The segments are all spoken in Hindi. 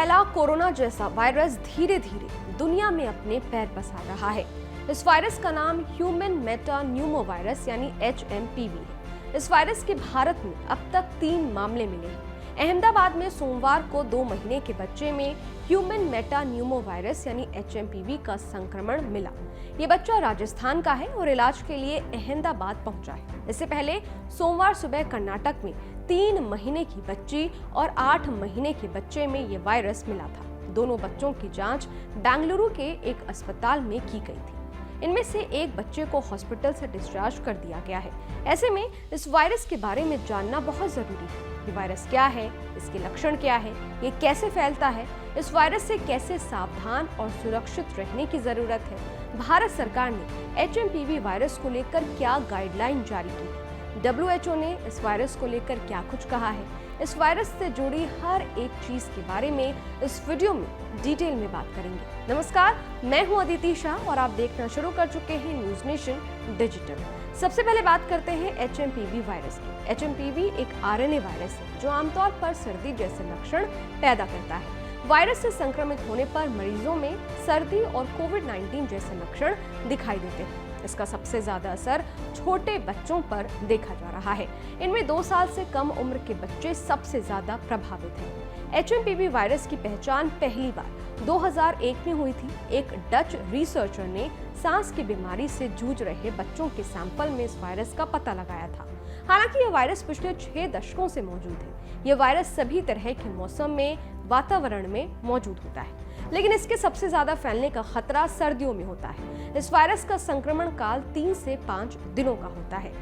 फैला कोरोना जैसा वायरस धीरे धीरे दुनिया में अपने पैर पसार रहा है। इस वायरस का नाम ह्यूमन मेटा न्यूमो वायरस यानी HMPV है। इस वायरस के भारत में अब तक 3 मामले मिले हैं। अहमदाबाद में सोमवार को 2 महीने के बच्चे में ह्यूमन मेटा न्यूमो वायरस यानी HMPV का संक्रमण मिला। ये बच्चा राजस्थान का है और इलाज के लिए अहमदाबाद पहुंचा है। इससे पहले सोमवार सुबह कर्नाटक में 3 महीने की बच्ची और 8 महीने के बच्चे में ये वायरस मिला था। दोनों बच्चों की जांच बेंगलुरु के एक अस्पताल में की गई थी। इनमें से एक बच्चे को हॉस्पिटल से डिस्चार्ज कर दिया गया है। ऐसे में इस वायरस के बारे में जानना बहुत जरूरी है। ये वायरस क्या है, इसके लक्षण क्या है, ये कैसे फैलता है, इस वायरस से कैसे सावधान और सुरक्षित रहने की जरूरत है। भारत सरकार ने HMPV वायरस को लेकर क्या गाइडलाइन जारी की है, WHO ने इस वायरस को लेकर क्या कुछ कहा है, इस वायरस से जुड़ी हर एक चीज के बारे में इस वीडियो में डिटेल में बात करेंगे। नमस्कार, मैं हूं अदिति शाह और आप देखना शुरू कर चुके हैं न्यूज नेशन डिजिटल। सबसे पहले बात करते हैं HMPV वायरस की। HMPV एक RNA वायरस है जो आमतौर पर सर्दी जैसे लक्षण पैदा करता है। वायरस से संक्रमित होने पर मरीजों में सर्दी और कोविड-19 जैसे लक्षण दिखाई देते हैं। इसका सबसे ज्यादा असर छोटे बच्चों पर देखा जा रहा है। इनमें 2 साल से कम उम्र के बच्चे सबसे ज्यादा प्रभावित हैं। HMPV वायरस की पहचान पहली बार 2001 में हुई थी। एक डच रिसर्चर ने सांस की बीमारी से जूझ रहे बच्चों के सैंपल में इस वायरस का पता लगाया था। हालांकि यह वायरस पिछले 6 दशकों से मौजूद है। यह वायरस सभी तरह के मौसम में, वातावरण में मौजूद होता है, लेकिन इसके सबसे ज्यादा फैलने का खतरा सर्दियों में होता है। इस वायरस का संक्रमण काल 3 से 5 दिनों का होता है।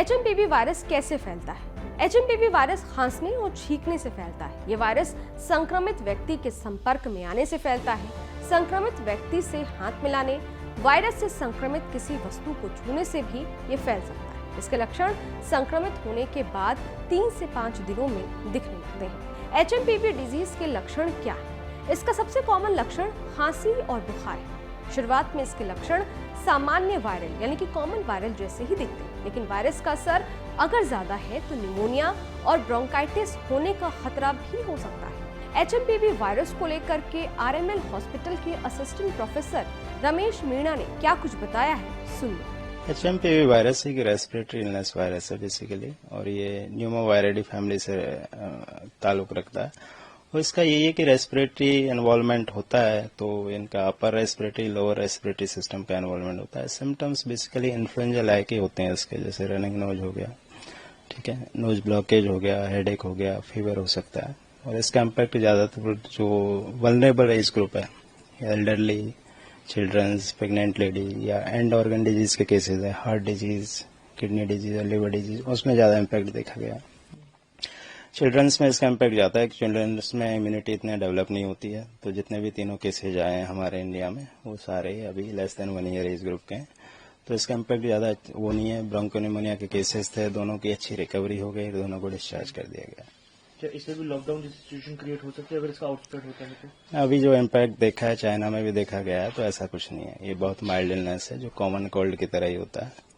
HMPV वायरस कैसे फैलता है? HMPV वायरस खांसने और छींकने से फैलता है। ये वायरस संक्रमित व्यक्ति के संपर्क में आने से फैलता है। संक्रमित व्यक्ति से हाथ मिलाने, वायरस से संक्रमित किसी वस्तु को छूने से भी ये फैल सकता है। इसके लक्षण संक्रमित होने के बाद 3 से 5 दिनों में दिखने लगते हैं। HMPV डिजीज के लक्षण क्या है? इसका सबसे कॉमन लक्षण खांसी और बुखार है। शुरुआत में इसके लक्षण सामान्य वायरल यानी कि कॉमन वायरल जैसे ही दिखते हैं, लेकिन वायरस का असर अगर ज्यादा है तो निमोनिया और ब्रोंकाइटिस होने का खतरा भी हो सकता है। HMPV वायरस को लेकर के RML हॉस्पिटल के असिस्टेंट प्रोफेसर रमेश मीणा ने क्या कुछ बताया है, सुनिए। HMPV वायरस एक रेस्पिरेटरी इलनेस वायरस है बेसिकली, और ये न्यूमोवायरिडी फैमिली से ताल्लुक रखता है। और इसका ये है कि रेस्पिरेटरी इन्वॉल्वमेंट होता है, तो इनका upper respiratory, lower respiratory system का इन्वॉल्वमेंट होता है। Symptoms basically influenza like he होते हैं इसके, जैसे रनिंग नोज हो गया, ठीक है, नोज ब्लॉकेज हो गया, हेडेक हो गया, फीवर हो सकता है। और इसका इम्पैक्ट ज्यादातर जो वल्नरेबल एज ग्रुप है, एल्डरली, चिल्ड्रंस, प्रेग्नेंट लेडी या एंड ऑर्गन डिजीज के केसेस है, हार्ट डिजीज, किडनी डिजीज और लिवर डिजीज, उसमें ज्यादा इम्पैक्ट देखा गया। चिल्ड्रंस में इसका इम्पैक्ट जाता है कि चिल्ड्रंस में इम्यूनिटी इतनी डेवलप नहीं होती है, तो जितने भी तीनों केसेज आए हैं हमारे इंडिया में वो सारे अभी less than 1 year age group के हैं, तो इसका इम्पैक्ट ज्यादा वो नहीं है। ब्रोंकोनिमोनिया के केसेस थे, दोनों की अच्छी रिकवरी हो गई, दोनों को डिस्चार्ज कर दिया गया। क्या इससे भी लॉकडाउन जैसी सिचुएशन क्रिएट हो सकती है अगर इसका आउटस्प्रेड होता है तो? अभी जो इम्पैक्ट देखा है चाइना में भी देखा गया है, तो ऐसा कुछ नहीं है। ये बहुत माइल्ड इलनेस है जो कॉमन कोल्ड की तरह ही होता है,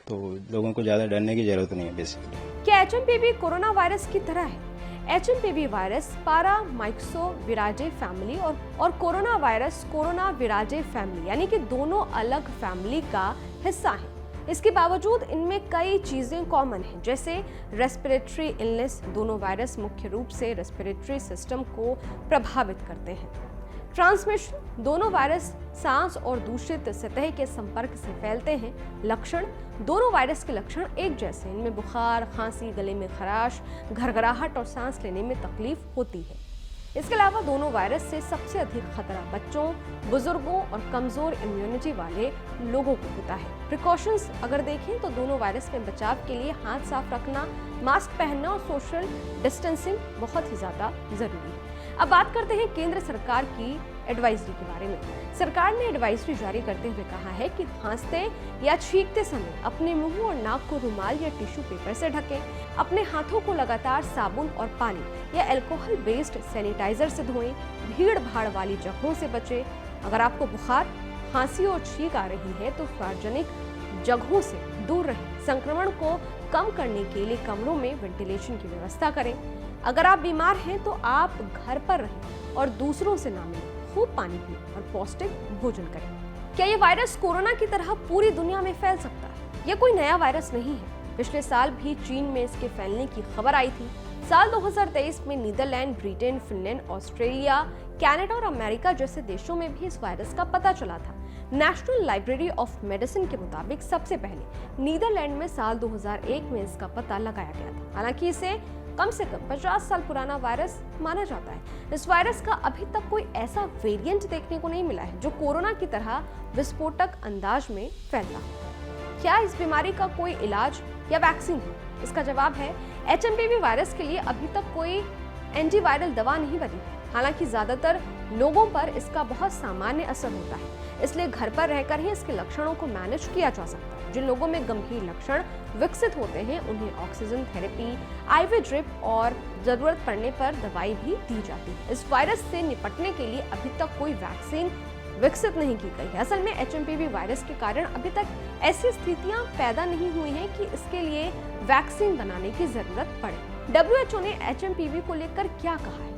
तो लोगों को ज्यादा डरने की जरूरत नहीं है बेसिकली। क्या HMPV कोरोना वायरस की तरह है? HMPV वायरस पारामाइक्सोविराजे फैमिली और कोरोना वायरस कोरोना विराजे फैमिली यानी कि दोनों अलग फैमिली का हिस्सा है। इसके बावजूद इनमें कई चीजें कॉमन हैं, जैसे रेस्पिरेटरी इलनेस। दोनों वायरस मुख्य रूप से रेस्पिरेटरी सिस्टम को प्रभावित करते हैं। ट्रांसमिशन, दोनों वायरस सांस और दूषित सतह के संपर्क से फैलते हैं। लक्षण, दोनों वायरस के लक्षण एक जैसे, इनमें बुखार, खांसी, गले में खराश, घरघराहट और सांस लेने में तकलीफ होती है। इसके अलावा दोनों वायरस से सबसे अधिक खतरा बच्चों, बुजुर्गों और कमजोर इम्यूनिटी वाले लोगों को होता है। प्रिकॉशंस अगर देखें तो दोनों वायरस में बचाव के लिए हाथ साफ रखना, मास्क पहनना और सोशल डिस्टेंसिंग बहुत ही ज्यादा जरूरी है। अब बात करते हैं केंद्र सरकार की एडवाइजरी के बारे में। सरकार ने एडवाइजरी जारी करते हुए कहा है कि खांसते या छींकते समय अपने मुंह और नाक को रुमाल या टिश्यू पेपर से ढकें। अपने हाथों को लगातार साबुन और पानी या अल्कोहल बेस्ड सैनिटाइजर से धोएं। भीड़ भाड़ वाली जगहों से बचें। अगर आपको बुखार, खांसी और छींक आ रही है तो सार्वजनिक जगहों से दूर रहें। संक्रमण को कम करने के लिए कमरों में वेंटिलेशन की व्यवस्था करें। अगर आप बीमार हैं तो आप घर पर रहें और दूसरों से ना मिलें, खूब पानी पिएं और पौष्टिक भोजन करें। क्या ये वायरस कोरोना की तरह पूरी दुनिया में फैल सकता है? ये कोई नया वायरस नहीं है। पिछले साल भी चीन में इसके फैलने की खबर आई थी। साल 2023 में Netherlands, Britain, Finland, Australia, Canada और अमेरिका जैसे देशों में भी इस वायरस का पता चला था। नेशनल लाइब्रेरी ऑफ मेडिसिन के मुताबिक सबसे पहले नीदरलैंड में साल 2001 में इसका पता लगाया गया था। हालांकि इसे कम से कम 50 साल पुराना वायरस माना जाता है। इस वायरस का अभी तक कोई ऐसा वेरिएंट देखने को नहीं मिला है जो कोरोना की तरह विस्फोटक अंदाज में फैलता हो। क्या इस बीमारी का कोई इलाज या वैक्सीन है? इसका जवाब है एचएमपीवी वायरस के लिए अभी तक कोई एंटीवायरल दवा नहीं बनी है। हालांकि ज्यादातर लोगों पर इसका बहुत सामान्य असर होता है, इसलिए घर पर रहकर ही इसके लक्षणों को मैनेज किया जा सकता है। जिन लोगों में गंभीर लक्षण विकसित होते हैं उन्हें ऑक्सीजन थेरेपी, आईवी ड्रिप और जरूरत पड़ने पर दवाई भी दी जाती है। इस वायरस से निपटने के लिए अभी तक कोई वैक्सीन विकसित नहीं की गई है। असल में एचएमपीवी वायरस के कारण अभी तक ऐसी स्थितियां पैदा नहीं हुई हैं कि इसके लिए वैक्सीन बनाने की जरूरत पड़े। WHO ने एचएमपीवी को लेकर क्या कहा है?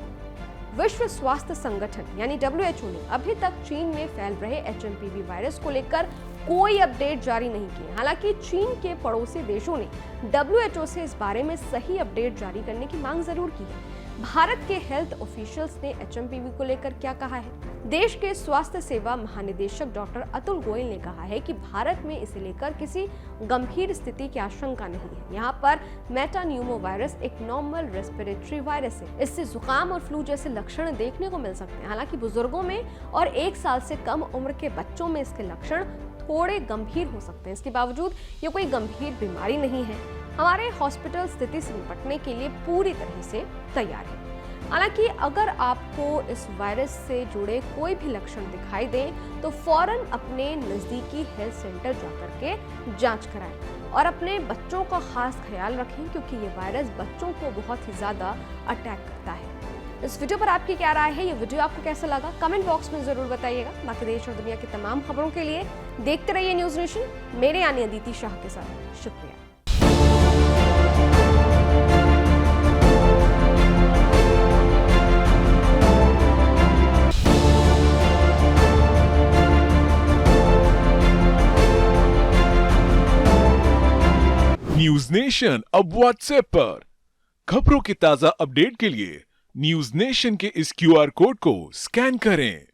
विश्व स्वास्थ्य संगठन यानी WHO ने अभी तक चीन में फैल रहे एचएमपीवी वायरस को लेकर कोई अपडेट जारी नहीं किए। हालांकि चीन के पड़ोसी देशों ने WHO से इस बारे में सही अपडेट जारी करने की मांग जरूर की है। भारत के हेल्थ ऑफिशियल्स ने एचएमपीवी को लेकर क्या कहा है? देश के स्वास्थ्य सेवा महानिदेशक डॉक्टर अतुल गोयल ने कहा है कि भारत में इसे लेकर किसी गंभीर स्थिति की आशंका नहीं है। यहाँ पर मेटान्यूमो वायरस एक नॉर्मल रेस्पिरेटरी वायरस है। इससे जुकाम और फ्लू जैसे लक्षण देखने को मिल सकते हैं। हालांकि बुजुर्गों में और 1 साल से कम उम्र के बच्चों में इसके लक्षण थोड़े गंभीर हो सकते हैं। इसके बावजूद ये कोई गंभीर बीमारी नहीं है। हमारे हॉस्पिटल स्थिति से निपटने के लिए पूरी तरह से तैयार है। हालांकि अगर आपको इस वायरस से जुड़े कोई भी लक्षण दिखाई दे तो फौरन अपने नजदीकी हेल्थ सेंटर जाकर के जांच कराएं और अपने बच्चों का खास ख्याल रखें, क्योंकि ये वायरस बच्चों को बहुत ही ज्यादा अटैक करता है। इस वीडियो पर आपकी क्या राय है? ये वीडियो आपको कैसा लगा? कमेंट बॉक्स में जरूर बताइएगा। बाकी देश और दुनिया की तमाम खबरों के लिए देखते रहिए न्यूज नेशन, मेरे यानी अदिति शाह के साथ। शुक्रिया। न्यूज नेशन अब व्हाट्सएप पर। खबरों की ताजा अपडेट के लिए न्यूज नेशन के इस QR कोड को स्कैन करें।